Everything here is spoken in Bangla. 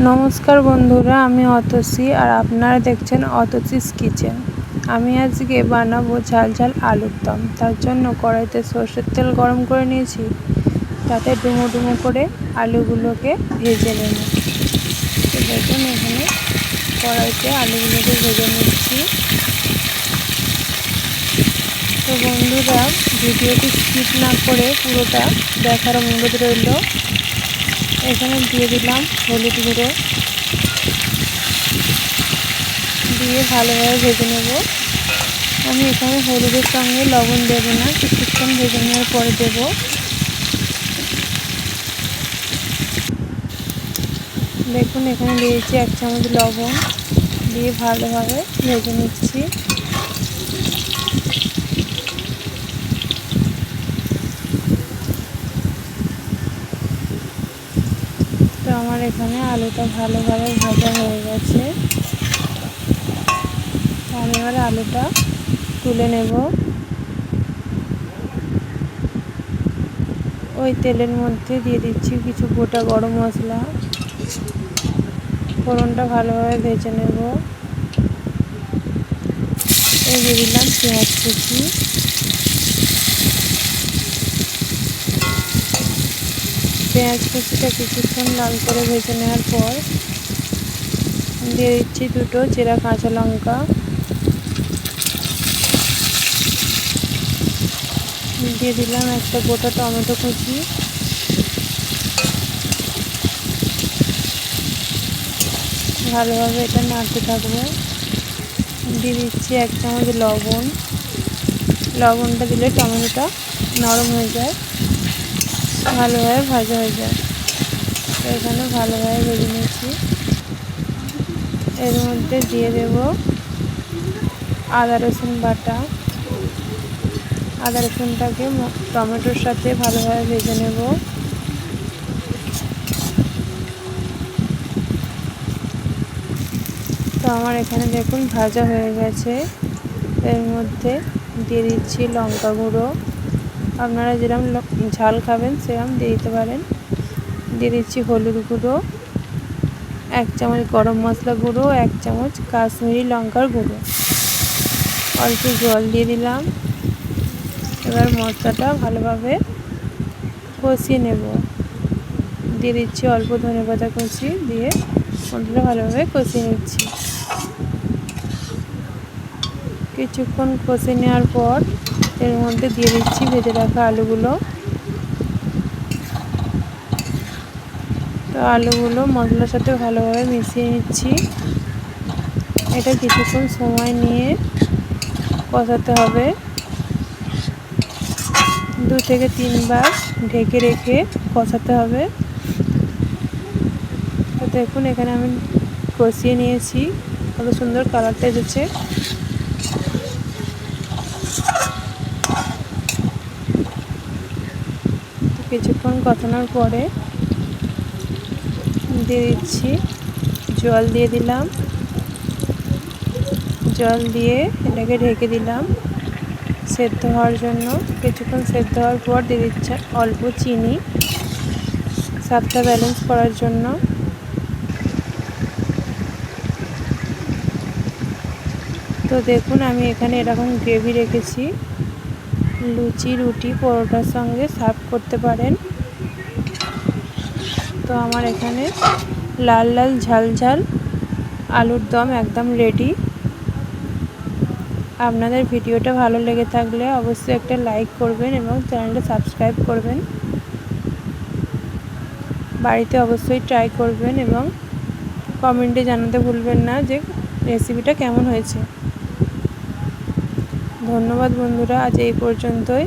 নমস্কার বন্ধুরা, আমি অতসী আর আপনারা দেখছেন অতসীস কিচেন। আমি আজকে বানাবো ঝাল ঝাল আলুর দম। তার জন্য কড়াইতে সরষের তেল গরম করে নিয়েছি, তাতে ডুমো ডুমো করে আলুগুলোকে ভেজে নেব। তো দেখুন এখানে কড়াইতে আলুগুলোকে ভেজে নিচ্ছি। তো বন্ধুরা, ভিডিওটি স্কিপ না করে পুরোটা দেখার অনুরোধ রইল। এখানে দিয়ে দিলাম হলুদ গুঁড়ো, দিয়ে ভালোভাবে ভেজে নেব। আমি এখানে হলুদের সঙ্গে লবণ দেব না, কিছুক্ষণ ভেজে নেওয়ার পরে দেব। দেখুন এখানে দিয়েছি 1 চামচ লবণ, দিয়ে ভালোভাবে ভেজে নিচ্ছি। তো আমার এখানে আলুটা ভালোভাবে ভাজা হয়ে গেছে। আমি এবার আলুটা তুলে নেব। ওই তেলের মধ্যে দিয়ে দিচ্ছি কিছু গোটা গরম মশলা, ফোড়নটা ভালোভাবে ভেজে নেব। এই দিয়ে দিলাম পেঁয়াজ কুচি, পেঁয়াজ কুচিটা কিছুক্ষণ লাল করে ভেজে নেওয়ার পর দিয়ে দিচ্ছি 2টো চেরা কাঁচা লঙ্কা, দিয়ে দিলাম একটা গোটা টমেটো কুচি, ভালোভাবে এটা নাড়তে থাকবো। দিয়ে দিচ্ছি 1 চামচ লবণ। লবণটা দিলে টমেটোটা নরম হয়ে যায়, ভালোভাবে ভাজা হয়ে যায়। তো এখানে ভালোভাবে ভেজে নিচ্ছি। এর মধ্যে দিয়ে দেব আদা রসুন বাটা। আদা রসুনটাকে টমেটোর সাথে ভালোভাবে ভেজে নেব। তো আমার এখানে দেখুন ভাজা হয়ে গেছে। এর মধ্যে দিয়ে দিচ্ছি লঙ্কা গুঁড়ো, আপনারা যেরকম ঝাল খাবেন সেরকম দিয়ে দিতে পারেন। দিয়ে দিচ্ছি হলুদ গুঁড়ো, 1 চামচ গরম মশলা গুঁড়ো, 1 চামচ কাশ্মীরি লঙ্কার গুঁড়ো, অল্প জল দিয়ে দিলাম। এবার মশলাটা ভালোভাবে কষিয়ে নেব। দিয়ে দিচ্ছি অল্প ধনেপাতা কুচি, দিয়ে মশলাটা ভালোভাবে কষিয়ে নিচ্ছি। কিছুক্ষণ কষে নেওয়ার পর এর মধ্যে দিয়ে দিচ্ছি ভেজে রাখা আলুগুলো। তো আলুগুলো মশলার সাথে ভালোভাবে মিশিয়ে নিচ্ছি। এটা কিছুক্ষণ সময় নিয়ে কষাতে হবে। 2 থেকে 3 বার ঢেকে রেখে কষাতে হবে। তো দেখুন এখানে আমি কষিয়ে নিয়েছি, কত সুন্দর কালারটা এসেছে। কিছুক্ষণ কষানোর পরে দিয়ে দিচ্ছি জল, দিয়ে দিলাম জল, দিয়ে এটাকে ঢেকে দিলাম সেদ্ধ হওয়ার জন্য। কিছুক্ষণ সেদ্ধ হওয়ার পর দিয়ে দিচ্ছে অল্প চিনি, স্বাদটা ব্যালেন্স করার জন্য। তো দেখুন আমি এখানে এরকম গ্রেভি রেখেছি, লুচি, রুটি, পরোটার সঙ্গে সার্ভ করতে পারেন। তো আমার এখানে লাল লাল ঝাল ঝাল আলুর দম একদম রেডি। আপনাদের ভিডিওটা ভালো লেগে থাকলে অবশ্যই একটা লাইক করবেন এবং চ্যানেলটা সাবস্ক্রাইব করবেন। বাড়িতে অবশ্যই ট্রাই করবেন এবং কমেন্টে জানাতে ভুলবেন না যে রেসিপিটা কেমন হয়েছে। ধন্যবাদ বন্ধুরা, আজ এই পর্যন্তই।